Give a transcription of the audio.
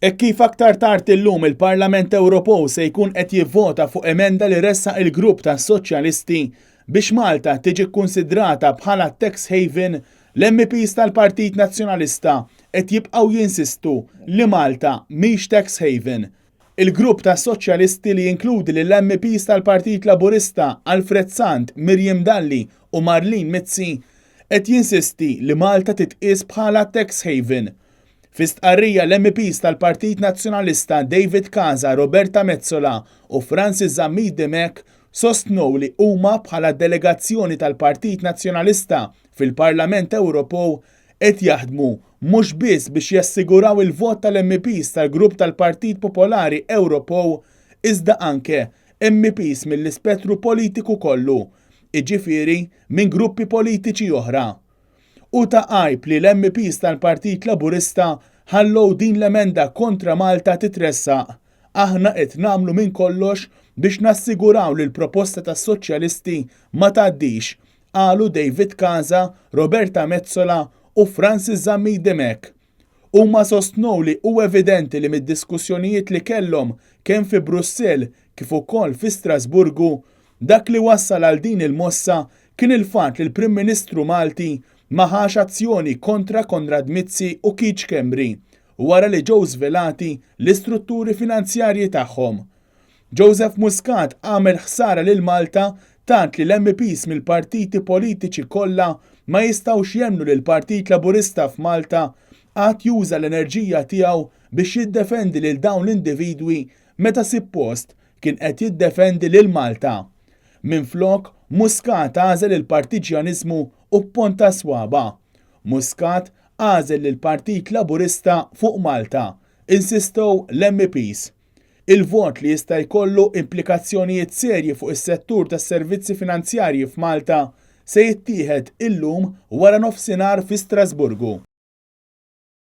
Kif aktar tard illum il-Parlament Ewropew se jkun qed jivvota fuq emenda li ressaq il-Grupp tas-Soċjalisti biex Malta tiġi kkunsidrata bħala tax haven, l-MEPs tal-Partit Nazzjonalista qed jibqgħu jinsistu li Malta mhix tax haven. Il-Grupp tas-Soċjalisti li jinkludi lill-MEPs tal-Partit Laburista Alfred Sant, Mirjam Dalli u Marlin Mizzi qed jinsisti li Malta titqies bħala tax haven. Fi stqarrija l-MEPs tal-Partit Nazzjonalista David Casa, Roberta Metsola u Francis Zammit Dimech sostnew li huma bħala d-delegazzjoni tal-Partit Nazzjonalista fil-Parlament Ewropew qed jaħdmu mhux biss biex jassiguraw il-vot tal-MEPs tal-Grupp tal-Partit Popolari Ewropew iżda anke MEPs mill-ispetru politiku kollu, jiġifieri minn gruppi politiċi oħra. U ta' għajb li l-MEPs tal-Partit Laburista ħallew din l-emenda kontra Malta titressaq. Aħna qed nagħmlu minn kollox biex nassiguraw li l-proposta tas-Soċjalisti ma tgħaddix, qalu David Casa, Roberta Metsola u Francis Zammit Dimech. Huma sostnew li huwa evidenti li mid-diskussjonijiet li kellhom kemm fi Brussell kif ukoll fi Strasburgu dak li wassal għal din il-mossa kien il-fatt li l-Prim Ministru Malti ma ħax azzjoni kontra Konrad Mizzi u Keith Schembri wara li ġew żvelati l-istrutturi finanzjarji tagħhom. Joseph Muscat għamel ħsara lil Malta tant li l-MEPs mill-partiti politiċi kollha ma jistgħux jemmnu li l-Partit Laburista f'Malta għad juża l-enerġija tiegħu biex jiddefendi lil dawn l-individwi meta suppost kien qed jiddefendi lil Malta. Minflok Muscat għażel il-partiġjanizmu u ponta swaba. Muscat għażel lill-Partit Laburista fuq Malta, insistew l-MEPs. Il-vot li jista' jkollu implikazzjonijiet serji fuq is-settur tas-servizzi finanzjarji f'Malta se jittieħed illum wara nofsinhar fi Strasburgu.